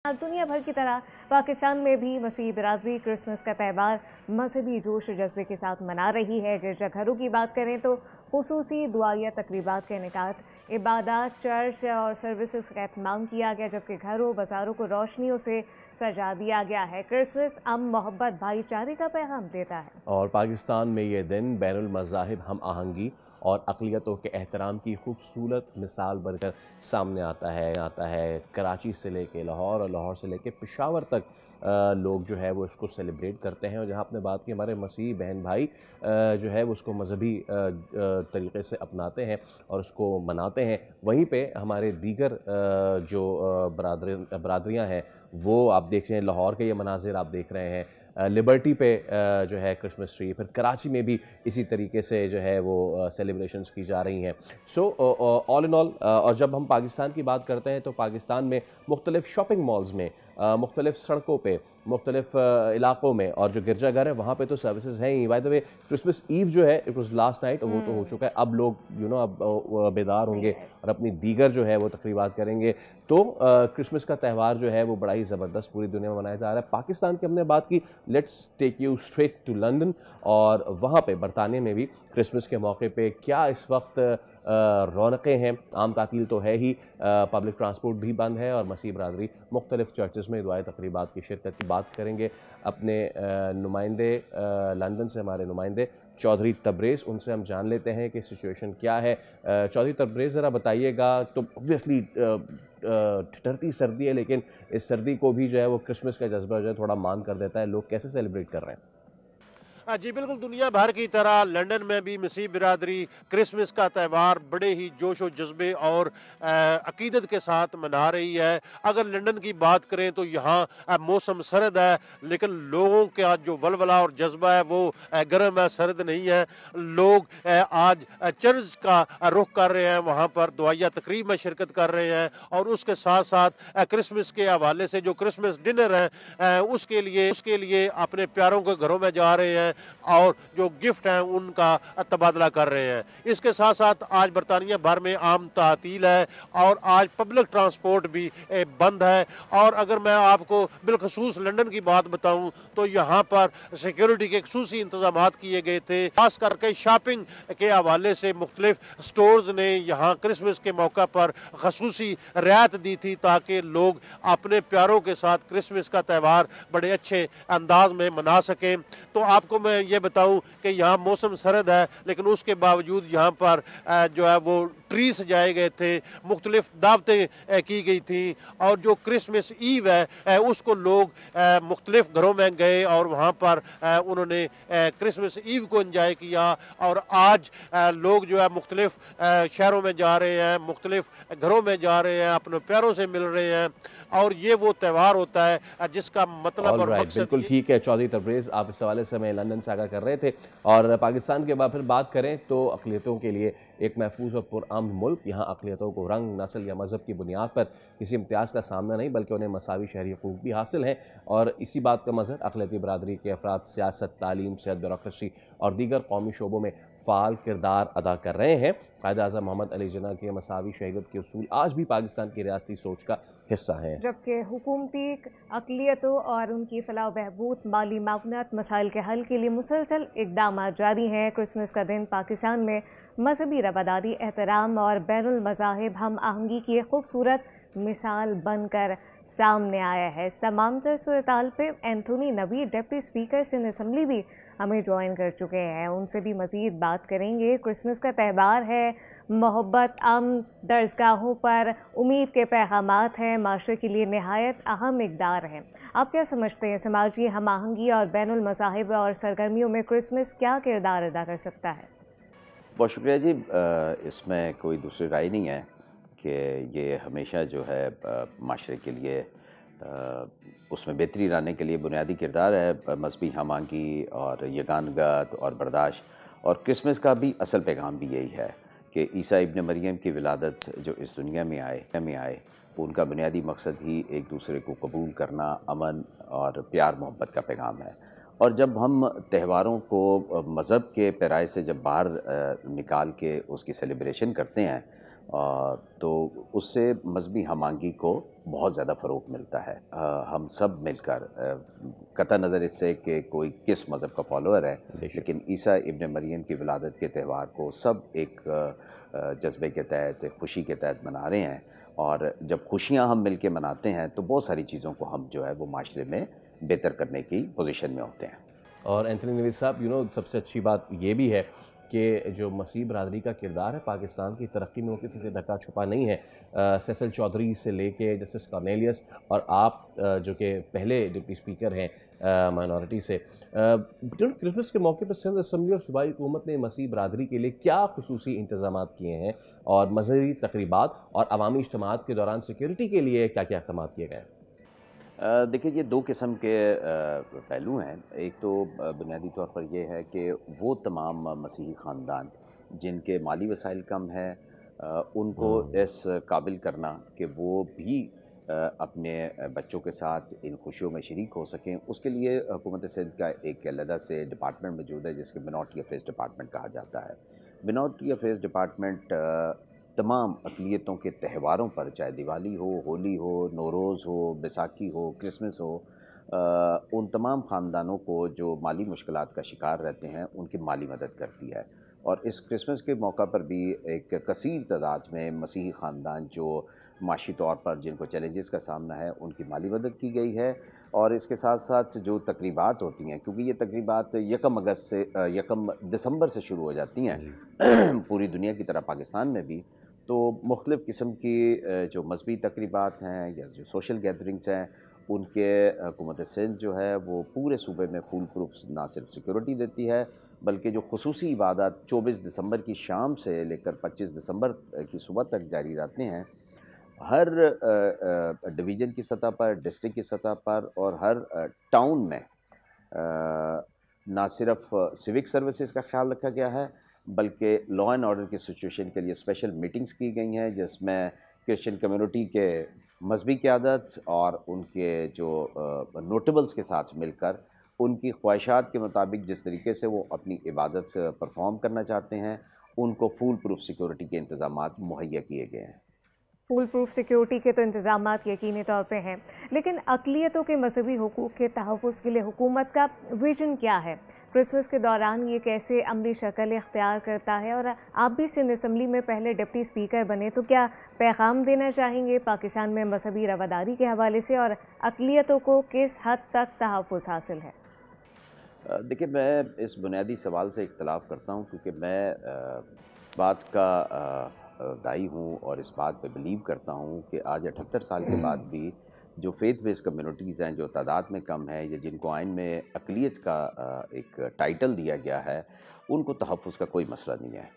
आज दुनिया भर की तरह पाकिस्तान में भी मसीही बिरादरी क्रिसमस का त्यौहार मजहबी जोश जज्बे के साथ मना रही है। गिरजाघरों की बात करें तो खुसूसी दुआया तकरीबात का इनेकाद, इबादत, चर्च और सर्विसेज का एहतमाम किया गया, जबकि घरों बाज़ारों को रोशनियों से सजा दिया गया है। क्रिसमस मोहब्बत भाईचारे का पैगाम देता है और पाकिस्तान में ये दिन बैनुल मज़ाहिब हम आहंगी और अक़लियतों के एहतराम की खूबसूरत मिसाल बनकर सामने आता है। कराची से लेके लाहौर और लाहौर से लेके पेशावर तक लोग जो है वो इसको सेलिब्रेट करते हैं। और जहाँ आपने बात की हमारे मसीही बहन भाई जो है वो उसको मजहबी तरीक़े से अपनाते हैं और उसको मनाते हैं, वहीं पे हमारे दीगर जो बरादरियाँ हैं वो आप देख रहे हैं। लाहौर के ये मनाजिर आप देख रहे हैं, लिबर्टी पे जो है क्रिसमस ट्री, फिर कराची में भी इसी तरीके से जो है वो सेलिब्रेशंस की जा रही हैं। सो ऑल इन ऑल, और जब हम पाकिस्तान की बात करते हैं तो पाकिस्तान में मुख्तलिफ शॉपिंग मॉल्स में, मुख्तलिफ सड़कों पे, मुख्तलिफ इलाकों में, और जो गिरजाघर है वहाँ पे तो सर्विसेज हैं ही। By the way Christmas Eve जो है इट वॉज लास्ट नाइट, वो तो हो चुका है। अब लोग अब बेदार होंगे और अपनी दीगर जो है वो तकरीबात करेंगे। तो क्रिसमस का त्यौहार जो है वो बड़ा ही ज़बरदस्त पूरी दुनिया में मनाया जा रहा है। पाकिस्तान की हमने बात की, let's take you straight to London, और वहाँ पे बरतानिया में भी क्रिसमस के मौके पे क्या इस वक्त रौनकें हैं। आम तातील तो है ही, पब्लिक ट्रांसपोर्ट भी बंद है और मसीह बरादरी मुख्तलिफ चर्चेस में दुआए तकरीबात की शिरकत की बात करेंगे अपने नुमाइंदे लंदन से, हमारे नुमाइंदे चौधरी तबरेज़, उनसे हम जान लेते हैं कि सिचुएशन क्या है। चौधरी तबरेज़, ज़रा बताइएगा। तो ऑब्वियसली ठिठुरती सर्दी है, लेकिन इस सर्दी को भी जो है वो क्रिसमस का जज्बा जो है थोड़ा मान कर देता है। लोग कैसे सेलिब्रेट कर रहे हैं? जी बिल्कुल, दुनिया भर की तरह लंदन में भी मसीह बिरादरी क्रिसमस का त्यौहार बड़े ही जोश व जज्बे और अकीदत के साथ मना रही है। अगर लंदन की बात करें तो यहाँ मौसम सर्द है, लेकिन लोगों का जो वलवला और जज्बा है वो गर्म है, सर्द नहीं है। लोग आज चर्च का रुख कर रहे हैं, वहाँ पर दुआया तकरीब में शिरकत कर रहे हैं, और उसके साथ साथ क्रिसमस के हवाले से जो क्रिसमस डिनर है उसके लिए अपने प्यारों के घरों में जा रहे हैं और जो गिफ्ट हैं उनका तबादला कर रहे हैं। इसके साथ साथ आज बरतानिया भर में आम तातील है और आज पब्लिक ट्रांसपोर्ट भी बंद है। और अगर मैं आपको बिलखसूस लंदन की बात बताऊं तो यहाँ पर सिक्योरिटी के खसूसी इंतजाम किए गए थे। खास करके शॉपिंग के हवाले से मुख्तलिफ स्टोर्स ने यहाँ क्रिसमस के मौका पर खसूसी रियायत दी थी ताकि लोग अपने प्यारों के साथ क्रिसमस का त्यौहार बड़े अच्छे अंदाज में मना सकें। तो आपको मैं ये बताऊं कि यहाँ मौसम सर्द है, लेकिन उसके बावजूद यहाँ पर जो है वो ट्री सजाए गए थे, मुख्तलिफ दावतें की गई थी, और जो क्रिसमस ईव है उसको लोग मुख्तलिफ घरों में गए और वहाँ पर उन्होंने क्रिसमस ईव को एंजॉय किया। और आज लोग जो है मुख्तलिफ शहरों में जा रहे हैं, मुख्तलिफ घरों में जा रहे हैं, अपने प्यारों से मिल रहे हैं, और ये वो त्यौहार होता है जिसका मतलब और मकसद। बिल्कुल ठीक है चौधरी तबरेज़, आप इस हवाले से हमें लंदन से आगाह कर रहे थे। और पाकिस्तान के बाद फिर बात करें तो अक़लियतों के लिए एक महफूज और पुरअमन मुल्क। यहाँ अक़लियतों को रंग, नस्ल या मज़हब की बुनियाद पर किसी इम्तियाज़ का सामना नहीं, बल्कि उन्हें मसावी शहरी हकूक़ भी हासिल हैं। और इसी बात का मज़हर अक़लियती बरादरी के अफराद सियासत, तालीम, सेहत, ब्यूरोक्रेसी और दीगर कौमी शोबों में फ़ाल किरदार अदा कर रहे हैं। कायद-ए-आज़म मोहम्मद अली जिन्ना के मसावी शहीदत के उसूल आज भी पाकिस्तान की रियासती सोच का हिस्सा हैं, जबकि हुकूमती अक़लियतों और उनकी फलाह बहबूद, माली मावनत, मसाइल के हल के लिए मुसलसल इक़दाम जारी हैं। क्रिसमस का दिन पाकिस्तान में मजहबी रवादारी, एहतराम और बैनुल मज़ाहिब हम आहंगी की एक खूबसूरत मिसाल बनकर सामने आया है। इस तमाम तर सूरताल पे एंथोनी नबी, डिप्टी स्पीकर सिंध असम्बली, भी हमें ज्वाइन कर चुके हैं। उनसे भी मज़ीद बात करेंगे। क्रिसमस का त्यौहार है, मोहब्बत, दरसगाहों पर उम्मीद के पैगामात हैं, माशरे के लिए नहायत अहम इक़दार हैं। आप क्या समझते हैं, समाजी हम आहंगी और बैनुल मज़ाहिब और सरगर्मियों में क्रिसमस क्या किरदार अदा कर सकता है? बहुत शुक्रिया जी। इसमें कोई दूसरी राय नहीं है कि ये हमेशा जो है माशरे के लिए उसमें बेहतरी लाने के लिए बुनियादी किरदार है। मजहबी हम आहंगी और यगानगत और बर्दाश्त, और क्रिसमस का भी असल पैगाम भी यही है कि ईसा इब्न मरियम की विलादत जो इस दुनिया में आए उनका बुनियादी मकसद ही एक दूसरे को कबूल करना, अमन और प्यार मोहब्बत का पैगाम है। और जब हम त्योहारों को मज़हब के पैराए से जब बाहर निकाल के उसकी सेलिब्रेशन करते हैं तो उससे मजहबी हमांगी को बहुत ज़्यादा फ़रोग़ मिलता है। हम सब मिलकर कतई नज़र इससे कि कोई किस मज़हब का फॉलोअर है, लेकिन ईसा इब्न मरियम की विलादत के त्यौहार को सब एक जज्बे के तहत, खुशी के तहत मना रहे हैं। और जब खुशियाँ हम मिल के मनाते हैं तो बहुत सारी चीज़ों को हम जो है वो माशरे में बेहतर करने की पोजीशन में होते हैं। और एंथनी नवीद साहब, सबसे अच्छी बात ये भी है कि जो मसीह बरादरी का किरदार है पाकिस्तान की तरक्की में, वो किसी से ढका छुपा नहीं है। फैसल चौधरी से लेके जस्टिस कॉर्नेलियस और आप जो कि पहले डिप्टी स्पीकर हैं माइनॉरिटी से, क्रिसमस के मौके पर सिंध असम्बली और सूबाई हुकूमत ने मसीह बरादरी के लिए क्या खुसूसी इंतजाम किए हैं, और मजहबी तकरीबात और अवामी इज्तिमात के दौरान सिक्योरिटी के लिए क्या क्या इक़दाम किए गए? देखिए, ये दो किस्म के पहलू हैं। एक तो बुनियादी तौर पर यह है कि वो तमाम मसीही ख़ानदान जिनके माली वसाइल कम है, उनको इस काबिल करना कि वो भी अपने बच्चों के साथ इन खुशियों में शरीक हो सकें, उसके लिए हुकूमत सिंध का एक अलग से डिपार्टमेंट मौजूद है जिसके मिनॉरिटी अफेयर्स डिपार्टमेंट कहा जाता है। मिनॉरिटी अफेयर्स डिपार्टमेंट तमाम अक़लियतों के त्योहारों पर, चाहे दिवाली हो, होली हो, नौरोज़ हो, बैसाखी हो, क्रिसमस हो, उन तमाम ख़ानदानों को जो माली मुश्किलात का शिकार रहते हैं उनकी माली मदद करती है। और इस क्रिसमस के मौका पर भी एक कसीर तादाद में मसीही ख़ानदान जो माशी तौर पर जिनको चैलेंजेस का सामना है, उनकी माली मदद की गई है। और इसके साथ साथ जो तकरीबात होती हैं, क्योंकि ये तकरीबात 1 दिसंबर से शुरू हो जाती हैं पूरी दुनिया की तरह पाकिस्तान में भी, तो मुख्तलिफ़ किस्म की जो मजहबी तकरीबात हैं या जो सोशल गैदरिंग्स हैं, उनके हुकूमत सिंध जो है वो पूरे सूबे में फुल प्रूफ ना सिर्फ सिक्योरिटी देती है, बल्कि जो खुसूसी इबादत 24 दिसंबर की शाम से लेकर 25 दिसंबर की सुबह तक जारी रहते हैं, हर डिवीज़न की सतह पर, डिस्ट्रिक्ट की सतह पर और हर टाउन में ना सिर्फ सिविक सर्विसेज का ख्याल रखा गया है, बल्कि लॉ एंड ऑर्डर की सिचुएशन के लिए स्पेशल मीटिंग्स की गई हैं, जिसमें क्रिश्चियन कम्युनिटी के मजहबी क़यादत और उनके जो नोटेबल्स के साथ मिलकर उनकी ख्वाहिशात के मुताबिक जिस तरीके से वो अपनी इबादत परफॉर्म करना चाहते हैं, उनको फुल प्रूफ सिक्योरिटी के इंतज़ामात मुहैया किए गए हैं। फुल प्रूफ सिक्योरिटी के तो इंतज़ामात यकीनी तौर पे हैं, लेकिन अक़लियतों के मजहबी हुकूक़ के तहफ़्फ़ुज़ के लिए हुकूमत का विजन क्या है? क्रिसमस के दौरान ये कैसे अमली शक्ल इख्तियार करता है? और आप भी सिंध असम्बली में पहले डिप्टी स्पीकर बने, तो क्या पैगाम देना चाहेंगे पाकिस्तान में मजहबी रवादारी के हवाले से, और अक़लियतों को किस हद तक तहफ़्फ़ुज़ हासिल है? देखिए, मैं इस बुनियादी सवाल से इख्तलाफ करता हूँ, क्योंकि मैं बात का दाई हूँ और इस बात पे बिलीव करता हूँ कि आज 78 साल के बाद भी जो फेथ बेस्ड कम्युनिटीज़ हैं, जो तादाद में कम है या जिनको आइन में अक़लियत का एक टाइटल दिया गया है, उनको तहफ़्फ़ुज़ का कोई मसला नहीं है।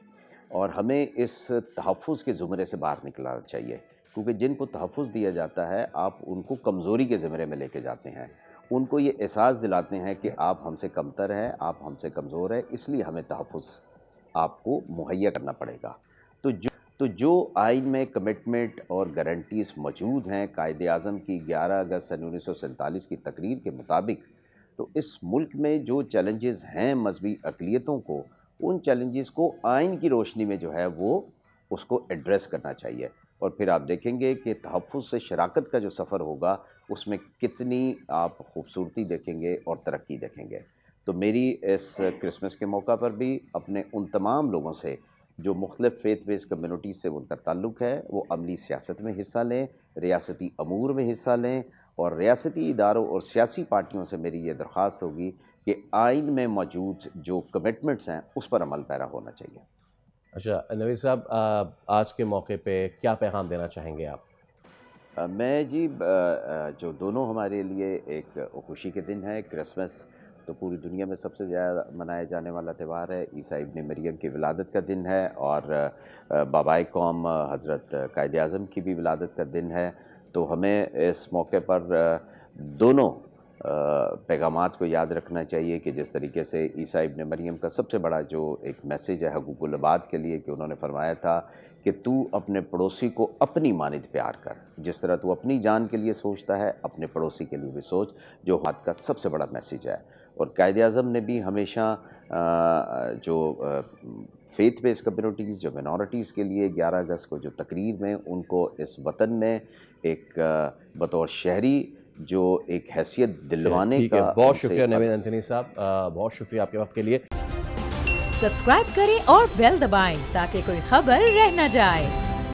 और हमें इस तहफ़्फ़ुज़ के ज़ुमरे से बाहर निकलना चाहिए, क्योंकि जिनको तहफ़्फ़ुज़ दिया जाता है, आप उनको कमज़ोरी के ज़ुमरे में लेके जाते हैं, उनको ये एहसास दिलाते हैं कि आप हमसे कमतर हैं, आप हमसे कमज़ोर हैं, इसलिए हमें तहफ़्फ़ुज़ आपको मुहैया करना पड़ेगा। तो जो आइन में कमिटमेंट और गारंटीज़ मौजूद हैं कायदे-आज़म की 11 अगस्त सन 1947 की तकरीर के मुताबिक, तो इस मुल्क में जो चैलेंजेस हैं मजहबी अक़लियतों को, उन चैलेंजेस को आइन की रोशनी में जो है वो उसको एड्रेस करना चाहिए। और फिर आप देखेंगे कि तहफ़्फ़ुज़ से शराकत का जो सफ़र होगा, उसमें कितनी आप खूबसूरती देखेंगे और तरक्की देखेंगे। तो मेरी इस क्रिसमस के मौका पर भी अपने उन तमाम लोगों से जो मुख्तलिफ़ फेथ बेस्ड कम्युनिटी से उनका ताल्लुक़ है, वो अमली सियासत में हिस्सा लें, रियासती अमूर में हिस्सा लें, और रियासती इदारों और सियासी पार्टियों से मेरी ये दरख्वास्त होगी कि आइन में मौजूद जो कमिटमेंट्स हैं उस पर अमल पैरा होना चाहिए। अच्छा नवीद साहब, आज के मौके पे क्या पैगाम देना चाहेंगे आप? मैं जी जो दोनों हमारे लिए एक खुशी के दिन है, क्रिसमस तो पूरी दुनिया में सबसे ज़्यादा मनाया जाने वाला त्यौहार है, ईसा इब्न मरियम की विलादत का दिन है, और बाबाए कौम हज़रत कायद-ए-आज़म की भी विलादत का दिन है। तो हमें इस मौके पर दोनों पैगामात को याद रखना चाहिए कि जिस तरीके से ईसा इब्न मरियम का सबसे बड़ा जो एक मैसेज है हकूक़ुल इबाद के लिए, कि उन्होंने फरमाया था कि तू अपने पड़ोसी को अपनी मानिद प्यार कर, जिस तरह तू अपनी जान के लिए सोचता है, अपने पड़ोसी के लिए भी सोच, जो बात का सबसे बड़ा मैसेज है। और कायद-ए-आज़म ने भी हमेशा जो फेथ बेस्ड कम्युनिटीज़, जो मिनॉरिटीज़ के लिए 11 अगस्त को जो तकरीर में उनको इस वतन में एक बतौर शहरी जो एक हैसियत दिलवाने ठीक का। है, बहुत शुक्रिया नवीद एंथनी साहब, बहुत शुक्रिया आपके वक्त के लिए। सब्सक्राइब करें और बेल दबाएं ताकि कोई खबर रह न जाए।